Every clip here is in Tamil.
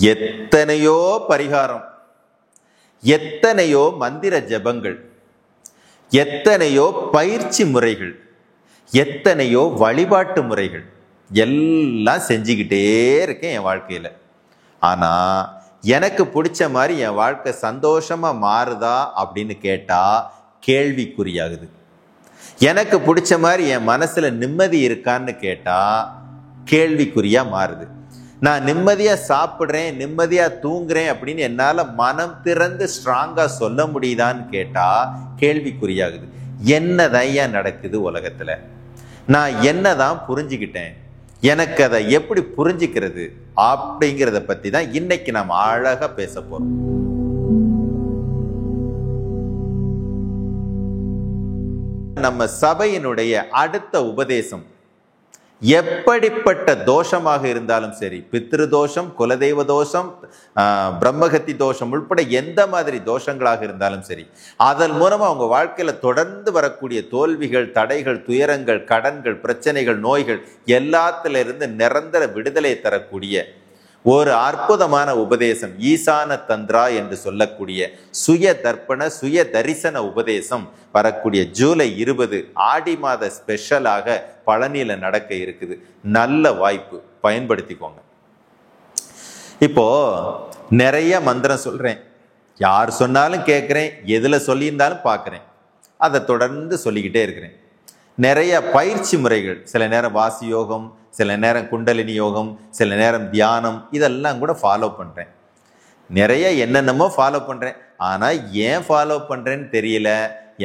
எத்தனையோ பரிகாரம், எத்தனையோ மந்திர ஜபங்கள், எத்தனையோ பயிற்சி முறைகள், எத்தனையோ வழிபாட்டு முறைகள் எல்லாம் செஞ்சுக்கிட்டே இருக்கேன் என் வாழ்க்கையில். ஆனால் எனக்கு பிடிச்ச மாதிரி என் வாழ்க்கை சந்தோஷமாக மாறுதா அப்படின்னு கேட்டால் கேள்விக்குறியாகுது. எனக்கு பிடிச்ச மாதிரி என் மனசில் நிம்மதி இருக்கான்னு கேட்டால் கேள்விக்குறியாக மாறுது. நான் நிம்மதியாக சாப்பிட்றேன், நிம்மதியாக தூங்குறேன் அப்படின்னு என்னால் மனம் திறந்து ஸ்ட்ராங்காக சொல்ல முடியுதான்னு கேட்டால் கேள்விக்குறியாகுது. என்னதான் ஏன் நடக்குது உலகத்தில்? நான் என்னதான் புரிஞ்சுக்கிட்டேன், எனக்கு அதை எப்படி புரிஞ்சுக்கிறது அப்படிங்கிறத பற்றி தான் இன்னைக்கு நாம் அழகாக பேச போகிறோம். நம்ம சபையினுடைய அடுத்த உபதேசம் எப்படிப்பட்ட தோஷமாக இருந்தாலும் சரி, பித்ரு தோஷம், குலதெய்வ தோஷம், பிரம்மகத்தி தோஷம் உட்பட எந்த மாதிரி தோஷங்களாக இருந்தாலும் சரி, அதன் மூலமாக அவங்க வாழ்க்கையில் தொடர்ந்து வரக்கூடிய தோல்விகள், தடைகள், துயரங்கள், கடன்கள், பிரச்சனைகள், நோய்கள் எல்லாத்திலிருந்து நிரந்தர விடுதலை தரக்கூடிய ஒரு அற்புதமான உபதேசம் ஈசான தந்திரா என்று சொல்லக்கூடிய சுய தர்ப்பண சுய தரிசன உபதேசம் வரக்கூடிய ஜூலை 20 ஆடி மாத ஸ்பெஷலாக பழனியில் நடக்க இருக்குது. நல்ல வாய்ப்பு, பயன்படுத்திக்கோங்க. இப்போ நிறைய மந்திரம் சொல்றேன், யார் சொன்னாலும் கேட்குறேன், எதில் சொல்லியிருந்தாலும் பார்க்குறேன், அதை தொடர்ந்து சொல்லிக்கிட்டே இருக்கிறேன். நிறைய பயிற்சி முறைகள், சில நேரம் வாசி யோகம், சில நேரம் குண்டலினி யோகம், சில நேரம் தியானம், இதெல்லாம் கூட ஃபாலோ பண்ணுறேன். நிறைய என்னென்னமோ ஃபாலோ பண்ணுறேன். ஆனால் ஏன் ஃபாலோ பண்ணுறேன்னு தெரியல,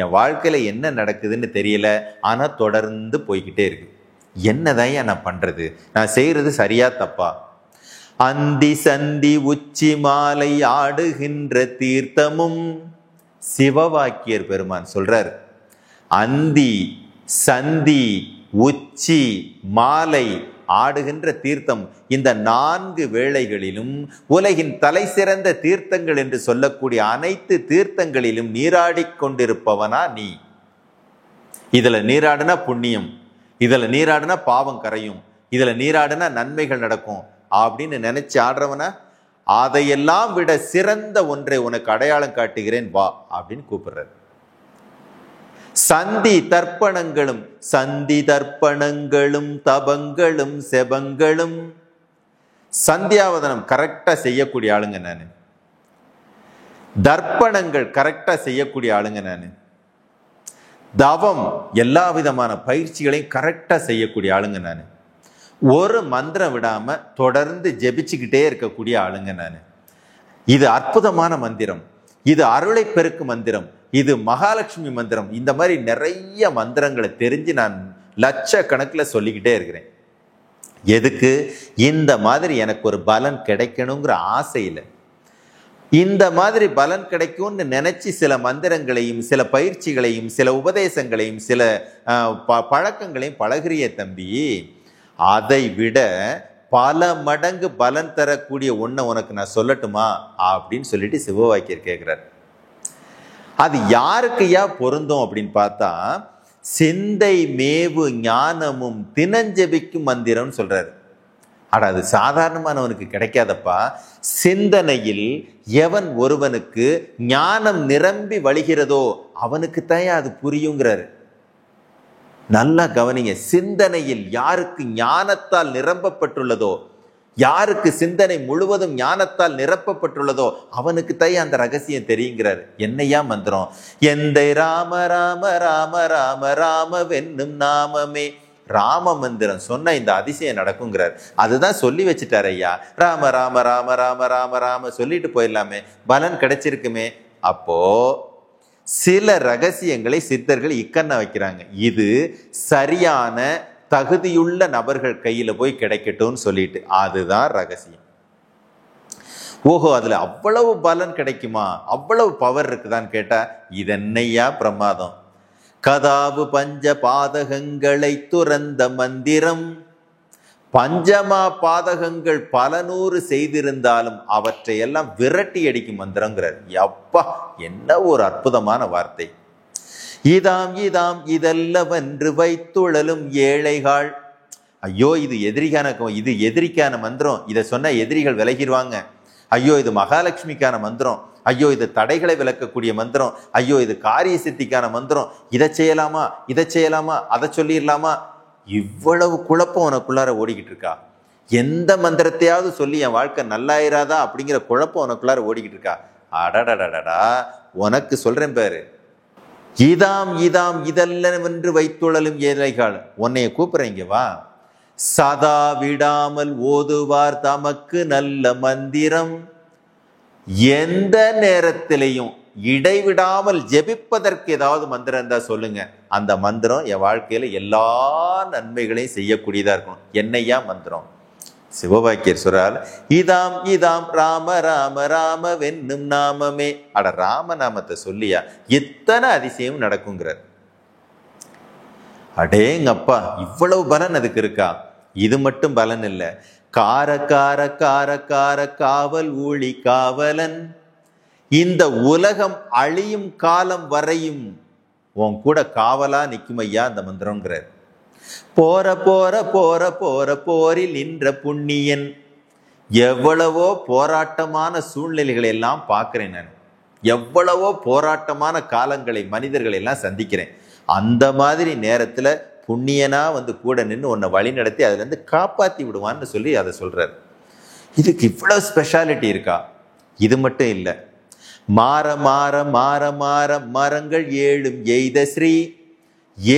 என் வாழ்க்கையில் என்ன நடக்குதுன்னு தெரியல. ஆனால் தொடர்ந்து போய்கிட்டே இருக்கு. என்னதான் நான் பண்ணுறது? நான் செய்கிறது சரியா தப்பா? அந்தி சந்தி உச்சி மாலை ஆடுகின்ற தீர்த்தமும் சிவவாக்கியர் பெருமான் சொல்றார். அந்தி சந்தி உச்சி மாலை ஆடுகின்ற தீர்த்தம், இந்த 4 வேளைகளிலும் உலகின் தலை சிறந்த தீர்த்தங்கள் என்று சொல்லக்கூடிய அனைத்து தீர்த்தங்களிலும் நீராடிக் கொண்டிருப்பவனா நீ. இதுல நீராடுனா புண்ணியம், இதுல நீராடுனா பாவம் கரையும், இதுல நீராடுனா நன்மைகள் நடக்கும் அப்படின்னு நினைச்சு ஆடுறவனா, அதையெல்லாம் விட சிறந்த ஒன்றை உனக்கு அடையாளம் காட்டுகிறேன் வா அப்படின்னு கூப்பிடுறாரு. சந்தி தர்ப்பணங்களும், சந்தி தர்ப்பணங்களும் தபங்களும் செபங்களும், சந்தியாவதனம் கரெக்டா செய்யக்கூடிய ஆளுங்க நானு, தர்ப்பணங்கள் கரெக்டா செய்யக்கூடிய ஆளுங்க நானு, தவம் எல்லா விதமான பயிற்சிகளையும் கரெக்டா செய்யக்கூடிய ஆளுங்க நானு, ஒரு மந்திரம் விடாம தொடர்ந்து ஜெபிச்சுக்கிட்டே இருக்கக்கூடிய ஆளுங்க நானு. இது அற்புதமான மந்திரம், இது அருளை பெருக்கு மந்திரம், இது மகாலட்சுமி மந்திரம். இந்த மாதிரி நிறைய மந்திரங்களை தெரிஞ்சு நான் லட்சக்கணக்கில் சொல்லிக்கிட்டே இருக்கிறேன். எதுக்கு? இந்த மாதிரி எனக்கு ஒரு பலன் கிடைக்கணுங்கிற ஆசையில், இந்த மாதிரி பலன் கிடைக்கும்னு நினைச்சு சில மந்திரங்களையும் சில பயிற்சிகளையும் சில உபதேசங்களையும் சில பழக்கங்களையும் பழகிறிய தம்பி. அதை விட பல மடங்கு பலன் தரக்கூடிய ஒன்றை உனக்கு நான் சொல்லட்டுமா அப்படின்னு சொல்லிட்டு சிவவாக்கியர் கேட்கிறார். அது யாருக்கையா பொருந்தும் அப்படின்னு பார்த்தா, சிந்தை மேவு ஞானமும் தினஞ்செபிக்கும் மந்திரம்னு சொல்றாரு. ஆனா அது சாதாரணமானவனுக்கு கிடைக்காதப்பா. சிந்தனையில் எவன் ஒருவனுக்கு ஞானம் நிரம்பி வழிகிறதோ அவனுக்கு தான் அது புரியுங்கிறாரு. நல்லா கவனிங்க. சிந்தனையில் யாருக்கு ஞானத்தால் நிரம்பப்பட்டுள்ளதோ, யாருக்கு சிந்தனை முழுவதும் ஞானத்தால் நிரப்பப்பட்டுள்ளதோ அவனுக்கு தான் அந்த ரகசியம் தெரியுங்கிறார். என்னையா மந்திரம்? எந்த ராம ராம ராம ராம ராம வென்னும் நாமமே. ராம மந்திரம் சொன்ன இந்த அதிசயம் நடக்குங்கிறார். அதுதான் சொல்லி வச்சுட்டார் ஐயா. ராம ராம ராம ராம ராம ராம சொல்லிட்டு போயிடலாமே, பலன் கிடைச்சிருக்குமே. அப்போ சில ரகசியங்களை சித்தர்கள் இக்கண்ண வைக்கிறாங்க. இது சரியான தகுதியுள்ள நபர்கள் கையில போய் கிடைக்கட்டும்னு சொல்லிட்டு, அதுதான் ரகசியம். ஓஹோ, அதுல அவ்வளவு பலன் கிடைக்குமா, அவ்வளவு பவர் இருக்குதான்னு கேட்டா இதென்னையா பிரமாதம். கதாவு பஞ்ச பாதகங்களை துறந்த மந்திரம், பஞ்சமா பாதகங்கள் பல 100 செய்திருந்தாலும் அவற்றை எல்லாம் விரட்டி அடிக்கும் மந்திரங்கிறார். அப்பா, என்ன ஒரு அற்புதமான வார்த்தை. இதாம் இதாம் இதெல்லவென்று வைத்துழலும் ஏழைகள். ஐயோ, இது எதிரிக்கான மந்திரம், இதை சொன்ன எதிரிகள் விலகிடுவாங்க. ஐயோ இது மகாலட்சுமிக்கான மந்திரம், ஐயோ இது தடைகளை விளக்கக்கூடிய மந்திரம், ஐயோ இது காரிய சித்திக்கான மந்திரம், இதை செய்யலாமா இதை செய்யலாமா அதை சொல்லிடலாமா, இவ்வளவு குழப்பம் உனக்குள்ளார ஓடிக்கிட்டு இருக்கா? எந்த மந்திரத்தையாவது சொல்லி என் வாழ்க்கை நல்லாயிராதா அப்படிங்கிற குழப்பம் உனக்குள்ளார ஓடிக்கிட்டு இருக்கா? அடடடடடா, உனக்கு சொல்றேன் பாரு, இதாம் இதாம் இதெல்லாம் என்று வைத்துழலும் ஏழைகள், உன்னைய கூப்பிடுறீங்க வா. சதா விடாமல் ஓதுவார் தமக்கு நல்ல மந்திரம், எந்த நேரத்திலையும் இடைவிடாமல் ஜெபிப்பதற்கு ஏதாவது மந்திரம் இருந்தா சொல்லுங்க. அந்த மந்திரம் என் வாழ்க்கையில எல்லா நன்மைகளையும் செய்யக்கூடியதா இருக்கணும். என்னையா மந்திரம்? சிவவாக்கியர் சொல்றால், இதாம் இதாம் ராம ராம ராம வென்னும் நாமமே. அட ராம நாமத்தை சொல்லியா இத்தனை அதிசயம் நடக்குங்கிறார். அடேங்கப்பா, இவ்வளவு பலன் அதுக்கு இருக்கா? இது மட்டும் பலன் இல்லை, கார கார கார கார காவல் ஊழி காவலன், இந்த உலகம் அழியும் காலம் வரையும் உன் கூட காவலா நிற்கும் ஐயா அந்த மந்திரம்ங்கிறார். போற போற போற போற போரில் நின்ற புண்ணியன், எவ்வளவோ போராட்டமான சூழ்நிலைகளை எல்லாம் பார்க்கிறேன் நான், எவ்வளவோ போராட்டமான காலங்களை மனிதர்களை எல்லாம் சந்திக்கிறேன். அந்த மாதிரி நேரத்துல புண்ணியனா வந்து கூட நின்று உன்னை வழி நடத்தி அதுல இருந்து காப்பாத்தி விடுவான்னு சொல்லி அதை சொல்றாரு. இதுக்கு இவ்வளவு ஸ்பெஷாலிட்டி இருக்கா? இது மட்டும் இல்லை, மாற மாற மாற மாற மரங்கள் ஏழும் எய்த ஸ்ரீ,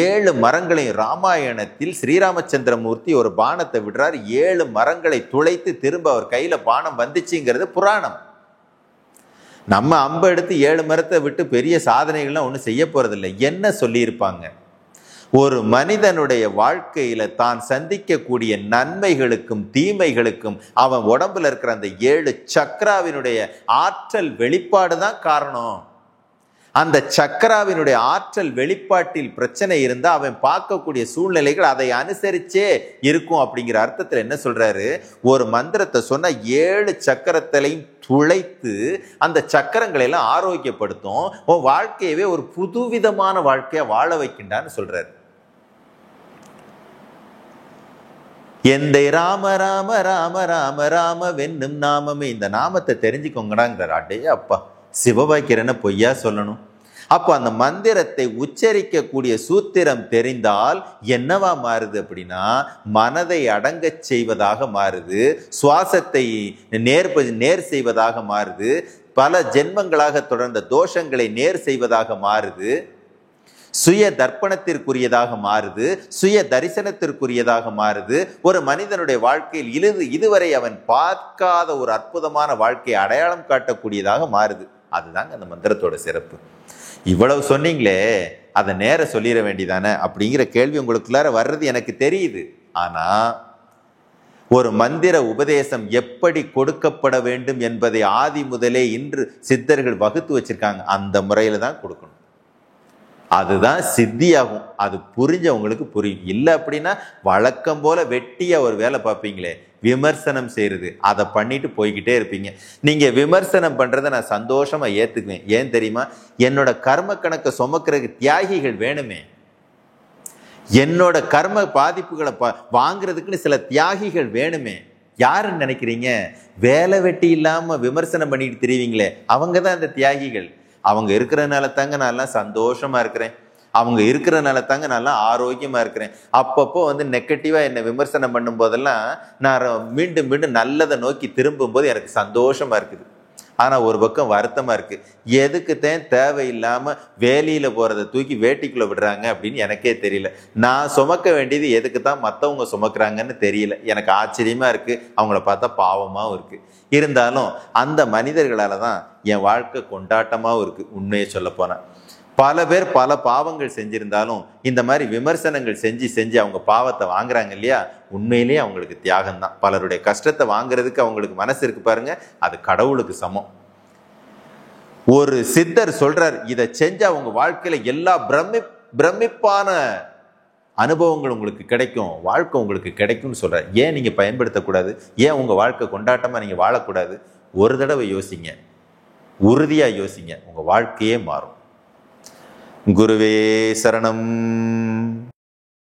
7 மரங்களையும் ராமாயணத்தில் ஸ்ரீராமச்சந்திரமூர்த்தி ஒரு பானத்தை விடுறார். 7 மரங்களை துளைத்து திரும்ப அவர் கையில பானம் வந்துச்சுங்கிறது புராணம். நம்ம அம்பை எடுத்து 7 மரத்தை விட்டு பெரிய சாதனைகள்லாம் ஒன்றும் செய்ய போறதில்லை. என்ன சொல்லியிருப்பாங்க? ஒரு மனிதனுடைய வாழ்க்கையில தான் சந்திக்கக்கூடிய நன்மைகளுக்கும் தீமைகளுக்கும் அவன் உடம்புல இருக்கிற அந்த 7 சக்கராவினுடைய ஆற்றல் வெளிப்பாடு தான் காரணம். அந்த சக்கராவினுடைய ஆற்றல் வெளிப்பாட்டில் பிரச்சனை இருந்தா அவன் பார்க்கக்கூடிய சூழ்நிலைகள் அதை அனுசரிச்சே இருக்கும். அப்படிங்கிற அர்த்தத்தில் என்ன சொல்றாரு? ஒரு மந்திரத்தை சொன்னா 7 சக்கரத்திலையும் துளைத்து அந்த சக்கரங்களை எல்லாம் ஆரோக்கியப்படுத்தும், உன் வாழ்க்கையவே ஒரு புதுவிதமான வாழ்க்கையா வாழ வைக்கின்றான்னு சொல்றாரு. எந்த ராம ராம ராம ராம ராம வென்னும் நாமமே, இந்த நாமத்தை தெரிஞ்சுக்கோங்கடாங்கிறார். அடே அப்பா, சிவவாக்கியர் என்ன பொய்யா சொல்லணும்? அப்போ அந்த மந்திரத்தை உச்சரிக்கக்கூடிய சூத்திரம் தெரிந்தால் என்னவா மாறுது அப்படின்னா, மனதை அடங்கச் செய்வதாக மாறுது, சுவாசத்தை நேர் செய்வதாக மாறுது, பல ஜென்மங்களாக தொடர்ந்த தோஷங்களை நேர் செய்வதாக மாறுது, சுய தர்ப்பணத்திற்குரியதாக மாறுது, சுய தரிசனத்திற்குரியதாக மாறுது. ஒரு மனிதனுடைய வாழ்க்கையில் இதுவரை அவன் பார்க்காத ஒரு அற்புதமான வாழ்க்கையை அடையாளம் காட்டக்கூடியதாக மாறுது. அதுதாங்க அந்த மந்திரத்தோட சிறப்பு. இவ்வளவு சொன்னீங்களே, அதை நேர சொல்லிட வேண்டியதானே அப்படிங்கிற கேள்வி உங்களுக்குள்ளார வர்றது எனக்கு தெரியுது. ஆனா ஒரு மந்திர உபதேசம் எப்படி கொடுக்கப்பட வேண்டும் என்பதை ஆதி முதலே இன்று சித்தர்கள் வகுத்து வச்சிருக்காங்க. அந்த முறையில தான் கொடுக்கணும். அதுதான் சித்தியாகும். அது புரிஞ்சவங்களுக்கு புரியும். இல்லை அப்படின்னா வழக்கம் போல வெட்டியா ஒரு வேலை பார்ப்பீங்களே, விமர்சனம் செய்யறது, அதை பண்ணிட்டு போய்கிட்டே இருப்பீங்க. நீங்க விமர்சனம் பண்றதை நான் சந்தோஷமா ஏத்துக்குவேன். ஏன் தெரியுமா? என்னோட கர்ம கணக்கை சுமக்கிறதுக்கு தியாகிகள் வேணுமே. என்னோட கர்ம பாதிப்புகளை வாங்குறதுக்குன்னு சில தியாகிகள் வேணுமே. யாருன்னு நினைக்கிறீங்க? வேலை வெட்டி இல்லாம விமர்சனம் பண்ணிட்டு தெரியுவீங்களே, அவங்க தான் அந்த தியாகிகள். அவங்க இருக்கிறதுனால தாங்க நான் எல்லாம் சந்தோஷமா இருக்கிறேன், அவங்க இருக்கிறதுனால தாங்க நான் எல்லாம் ஆரோக்கியமா இருக்கிறேன். அப்பப்போ வந்து நெகட்டிவா என்னை விமர்சனம் பண்ணும் போதெல்லாம் நான் மீண்டும் மீண்டும் நல்லதை நோக்கி திரும்பும் போது எனக்கு சந்தோஷமா இருக்குது. ஆனா ஒரு பக்கம் வருத்தமா இருக்கு. எதுக்குத்தான் தேவையில்லாம வேலியில போறதை தூக்கி வேட்டிக்குள்ள விடுறாங்க அப்படின்னு எனக்கே தெரியல. நான் சுமக்க வேண்டியது எதுக்கு தான் மற்றவங்க சுமக்குறாங்கன்னு தெரியல. எனக்கு ஆச்சரியமா இருக்கு, அவங்கள பார்த்தா பாவமாவும் இருக்கு. இருந்தாலும் அந்த மனிதர்களால தான் என் வாழ்க்கை கொண்டாட்டமாவும் இருக்கு. உண்மையை சொல்ல போனா பல பேர் பல பாவங்கள் செஞ்சிருந்தாலும் இந்த மாதிரி விமர்சனங்கள் செஞ்சு அவங்க பாவத்தை வாங்குறாங்க இல்லையா, உண்மையிலேயே அவங்களுக்கு தியாகம் தான். பலருடைய கஷ்டத்தை வாங்குறதுக்கு அவங்களுக்கு மனசு இருக்கு பாருங்க, அது கடவுளுக்கு சமம். ஒரு சித்தர் சொல்றார், இதை செஞ்சா உங்க வாழ்க்கையில எல்லா பிரமிப்பான அனுபவங்கள் உங்களுக்கு கிடைக்கும், வாழ்க்கை உங்களுக்கு கிடைக்கும்னு சொல்றார். ஏன் நீங்க பயன்படுத்தக்கூடாது? ஏன் உங்க வாழ்க்கை கொண்டாட்டமா நீங்க வாழக்கூடாது? ஒரு தடவை யோசிங்க, உறுதியா யோசிங்க, உங்க வாழ்க்கையே மாறும். குருவே சரணம்.